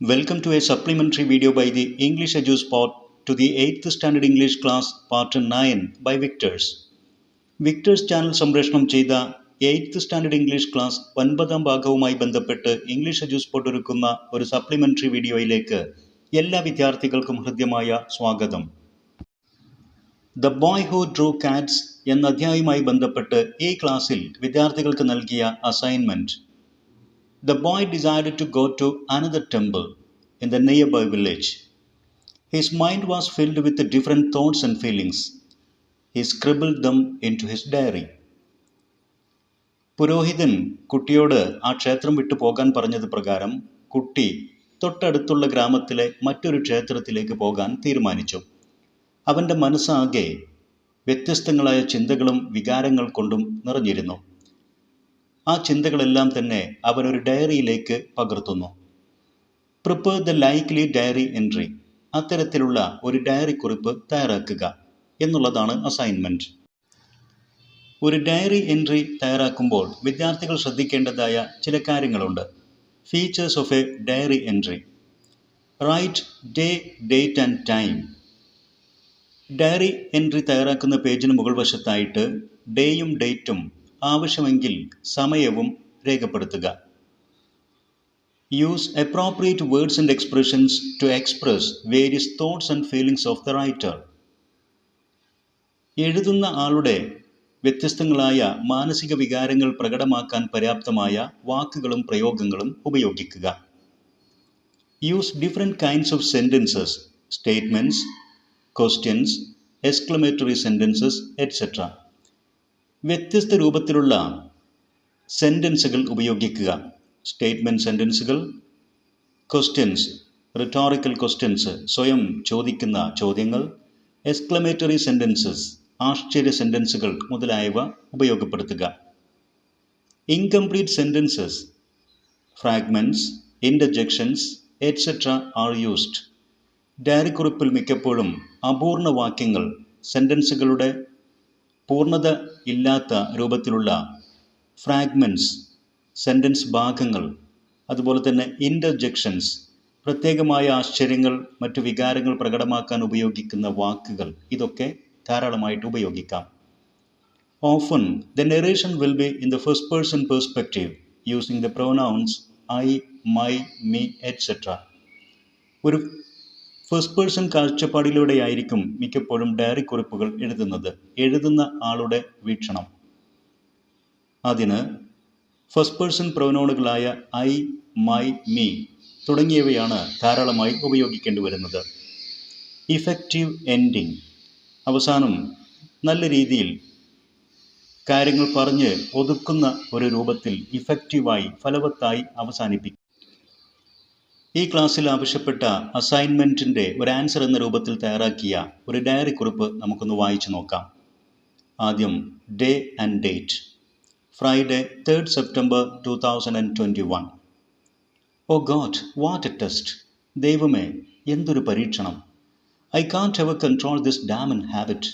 Welcome to a supplementary video by the English EduSpot to the 8th Standard English class Part 9 by Victors. Victers channel സംപ്രേഷണം ചെയ്ത 8th standard English class 9ാം ഭാഗവുമായി ബന്ധപ്പെട്ട് English എഡ്യൂസ്പോട്ട് ഒരുക്കുന്ന ഒരു supplementary വീഡിയോയിലേക്ക് എല്ലാ വിദ്യാർത്ഥികൾക്കും ഹൃദ്യമായ സ്വാഗതം. The boy who Drew Katz എന്ന അധ്യായവുമായി ബന്ധപ്പെട്ട് ഈ ക്ലാസ്സിൽ വിദ്യാർത്ഥികൾക്ക് നൽകിയ assignment: The boy decided to go to another temple in the nearby village. His mind was filled with different thoughts and feelings. He scribbled them into his diary. പുരോഹിതൻ കുട്ടിയോട് ആ ക്ഷേത്രം വിട്ടു പോകാൻ പറഞ്ഞത് പ്രകാരം കുട്ടി തൊട്ടടുത്തുള്ള ഗ്രാമത്തിലെ മറ്റൊരു ക്ഷേത്രത്തിലേക്ക് പോകാൻ തീരുമാനിച്ചു. അവൻ്റെ മനസ്സാകെ വ്യത്യസ്തങ്ങളായ ചിന്തകളും വികാരങ്ങൾ കൊണ്ടും നിറഞ്ഞിരുന്നു. ആ ചിന്തകളെല്ലാം തന്നെ അവനൊരു ഡയറിയിലേക്ക് പകർത്തുന്നു. Prepare the likely diary entry. അത്തരത്തിലുള്ള ഒരു ഡയറി കുറിപ്പ് തയ്യാറാക്കുക എന്നുള്ളതാണ് അസൈൻമെൻറ്റ്. ഒരു ഡയറി എൻട്രി തയ്യാറാക്കുമ്പോൾ വിദ്യാർത്ഥികൾ ശ്രദ്ധിക്കേണ്ടതായ ചില കാര്യങ്ങളുണ്ട്. Features of a diary entry: write day, date and time. Diary entry തയ്യാറാക്കുന്ന പേജിന് മുകൾ വശത്തായിട്ട് ഡേയും ഡേറ്റും ആവശ്യമെങ്കിൽ സമയവും രേഖപ്പെടുത്തുക. Use appropriate words and expressions to express various thoughts and feelings of the writer. എഴുതുന്ന ആളുടെ വ്യത്യസ്തങ്ങളായ മാനസിക വികാരങ്ങൾ പ്രകടമാക്കാൻ പര്യാപ്തമായ വാക്കുകളും പ്രയോഗങ്ങളും ഉപയോഗിക്കുക. Use different kinds of sentences, statements, questions, exclamatory sentences etcetera. വ്യത്യസ്ത രൂപത്തിലുള്ള സെൻറ്റൻസുകൾ ഉപയോഗിക്കുക. സ്റ്റേറ്റ്മെൻറ്റ് സെൻറ്റൻസുകൾ, ക്വസ്റ്റ്യൻസ്, റിട്ടോറിക്കൽ ക്വസ്റ്റ്യൻസ്, സ്വയം ചോദിക്കുന്ന ചോദ്യങ്ങൾ, എക്സ്ക്ലമേറ്ററി സെൻറ്റൻസസ്, ആശ്ചര്യ സെൻറ്റൻസുകൾ മുതലായവ ഉപയോഗപ്പെടുത്തുക. Incomplete sentences, fragments, interjections etcetera are used. Diary കുറിപ്പിൽ മിക്കപ്പോഴും അപൂർണ വാക്യങ്ങൾ, സെൻറ്റൻസുകളുടെ പൂർണ്ണത ഇല്ലാത്ത രൂപത്തിലുള്ള ഫ്രാഗ്മെൻറ്റ്സ്, സെൻറ്റൻസ് ഭാഗങ്ങൾ, അതുപോലെ തന്നെ ഇൻ്റർജെക്ഷൻസ്, പ്രത്യേകമായ ആശ്ചര്യങ്ങൾ, മറ്റു വികാരങ്ങൾ പ്രകടമാക്കാൻ ഉപയോഗിക്കുന്ന വാക്കുകൾ, ഇതൊക്കെ ധാരാളമായിട്ട് ഉപയോഗിക്കാം. Often the narration will be in the first person perspective using the pronouns I, my, me etcetera. ഒരു ഫസ്റ്റ് പേഴ്സൺ കാഴ്ചപ്പാടിലൂടെയായിരിക്കും മിക്കപ്പോഴും ഡയറി കുറിപ്പുകൾ എഴുതുന്നത്. എഴുതുന്ന ആളുടെ വീക്ഷണം. അതിന് ഫസ്റ്റ് പേഴ്സൺ പ്രൊനൗണുകളായ ഐ, മൈ, മീ തുടങ്ങിയവയാണ് ധാരാളമായി ഉപയോഗിക്കേണ്ടി വരുന്നത്. Effective ending. അവസാനം നല്ല രീതിയിൽ കാര്യങ്ങൾ പറഞ്ഞ് ഒതുക്കുന്ന ഒരു രൂപത്തിൽ ഇഫക്റ്റീവായി, ഫലവത്തായി അവസാനിപ്പിക്കും. ഈ ക്ലാസ്സിൽ ആവശ്യപ്പെട്ട അസൈൻമെൻറ്റിൻ്റെ ഒരു ആൻസർ എന്ന രൂപത്തിൽ തയ്യാറാക്കിയ ഒരു ഡയറി കുറിപ്പ് നമുക്കൊന്ന് വായിച്ചു നോക്കാം. ആദ്യം day and date. Friday 3rd September 2021. Oh God, what a test. ദൈവമേ, എന്തൊരു പരീക്ഷണം. I can't ever control this damn habit.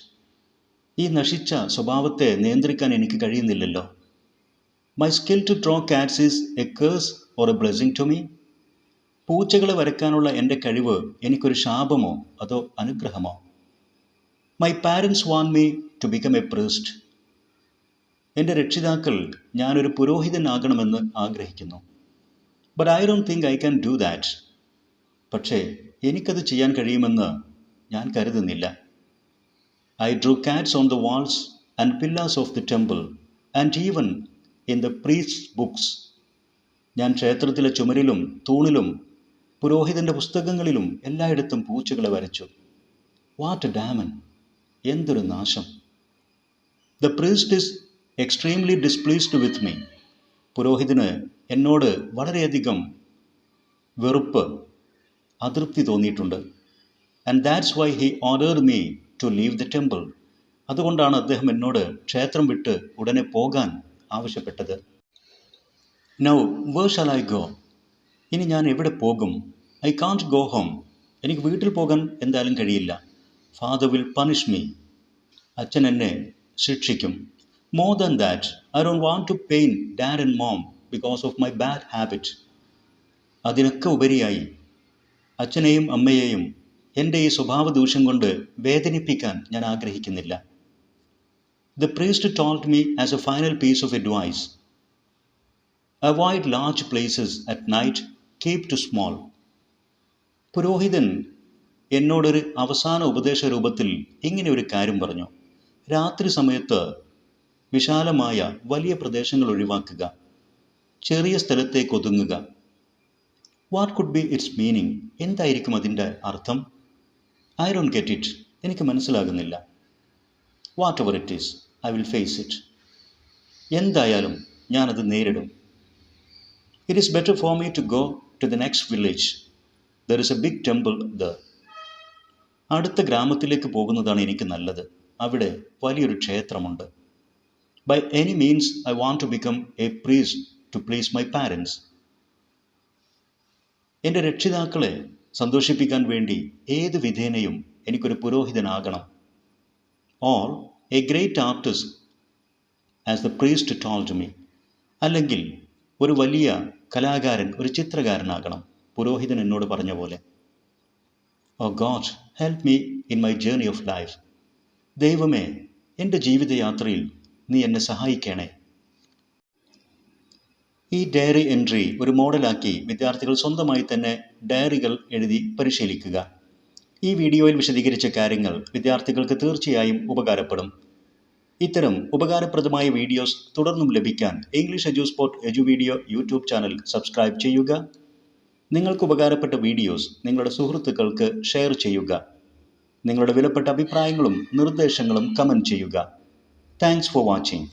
ഈ നശിച്ച സ്വഭാവത്തെ നിയന്ത്രിക്കാൻ എനിക്ക് കഴിയുന്നില്ലല്ലോ. My skill to draw cats is a curse or a blessing to me. പൂച്ചകളെ വരയ്ക്കാനുള്ള എൻ്റെ കഴിവ് എനിക്കൊരു ശാപമോ അതോ അനുഗ്രഹമോ? My parents want me to become a priest. എൻ്റെ രക്ഷിതാക്കൾ ഞാനൊരു പുരോഹിതനാകണമെന്ന് ആഗ്രഹിക്കുന്നു. But I don't think I can do that. പക്ഷേ എനിക്കത് ചെയ്യാൻ കഴിയുമെന്ന് ഞാൻ കരുതുന്നില്ല. I drew cats on the walls and pillars of the temple and even in the priest's books. ഞാൻ ക്ഷേത്രത്തിലെ ചുമരിലും തൂണിലും പുരോഹിതൻ്റെ പുസ്തകങ്ങളിലും എല്ലായിടത്തും പൂച്ചകളെ വരച്ചു. What a damn. എന്തൊരു നാശം. The priest is extremely displeased with me. പുരോഹിതന് എന്നോട് വളരെയധികം വെറുപ്പ്, അതൃപ്തി തോന്നിയിട്ടുണ്ട്. And that's why he ordered me to leave the temple. അതുകൊണ്ടാണ് അദ്ദേഹം എന്നോട് ക്ഷേത്രം വിട്ട് ഉടനെ പോകാൻ ആവശ്യപ്പെട്ടത്. Now where shall I go. ഇനി ഞാൻ എവിടെ പോകും? I can't go home. എനിക്ക് വീട്ടിൽ പോകാൻ എന്തായാലും കഴിയില്ല. Father will punish me. അച്ഛൻ എന്നെ ശിക്ഷിക്കും. More than that, I don't want to pain dad and mom because of my bad habit. അതിനൊക്കെ ഉപരിയായി അച്ഛനെയും അമ്മയെയും എൻ്റെ ഈ സ്വഭാവ ദൂഷ്യം കൊണ്ട് വേദനിപ്പിക്കാൻ ഞാൻ ആഗ്രഹിക്കുന്നില്ല. The priest told me as a final piece of advice, avoid large places at night, keep to small. പുരോഹിതൻ എന്നോടൊരു അവസാന ഉപദേശ രൂപത്തിൽ ഇങ്ങനെ ഒരു കാര്യം പറഞ്ഞു: രാത്രി സമയത്ത് വിശാലമായ വലിയ പ്രദേശങ്ങൾ ഒഴിവാക്കുക, ചെറിയ സ്ഥലത്തേക്ക് ഒതുങ്ങുക. What could be its meaning? എന്തായിരിക്കും അതിൻ്റെ അർത്ഥം? I don't get it. എനിക്ക് മനസ്സിലാകുന്നില്ല. Whatever it is, I will face it. എന്തായാലും ഞാനത് നേരിടും. It is better for me to go to the next village. There is a big temple there. അടുത്ത ഗ്രാമത്തിലേക്ക് പോകുന്നതാണ് എനിക്ക് നല്ലത്. അവിടെ വലിയൊരു ക്ഷേത്രമുണ്ട്. By any means I want to become a priest to please my parents. എൻ്റെ രക്ഷിതാക്കളെ സന്തോഷിപ്പിക്കാൻ വേണ്ടി ഏത് വിധേനയും എനിക്കൊരു പുരോഹിതനാകണം. Or a great artist as the priest told me. അല്ലെങ്കിൽ ഒരു വലിയ കലാകാരൻ, ഒരു ചിത്രകാരനാകണം, പുരോഹിതൻ എന്നോട് പറഞ്ഞ പോലെ. Oh God, help me in my journey of life. ദൈവമേ, എൻ്റെ ജീവിതയാത്രയിൽ നീ എന്നെ സഹായിക്കണേ. ഈ ഡയറി എൻട്രി ഒരു മോഡലാക്കി വിദ്യാർത്ഥികൾ സ്വന്തമായി തന്നെ ഡയറികൾ എഴുതി പരിശീലിക്കുക. ഈ വീഡിയോയിൽ വിശദീകരിച്ച കാര്യങ്ങൾ വിദ്യാർത്ഥികൾക്ക് തീർച്ചയായും ഉപകാരപ്പെടും. ഇത്തരം ഉപകാരപ്രദമായ വീഡിയോസ് തുടർന്നും ലഭിക്കാൻ ഇംഗ്ലീഷ് എഡ്യൂസ്പോട്ട് എഡ്യൂവീഡിയോ യൂട്യൂബ് ചാനൽ സബ്സ്ക്രൈബ് ചെയ്യുക. നിങ്ങൾക്ക് ഉപകാരപ്പെട്ട വീഡിയോസ് നിങ്ങളുടെ സുഹൃത്തുക്കൾക്ക് ഷെയർ ചെയ്യുക. നിങ്ങളുടെ വിലപ്പെട്ട അഭിപ്രായങ്ങളും നിർദ്ദേശങ്ങളും കമൻറ്റ് ചെയ്യുക. Thanks for watching.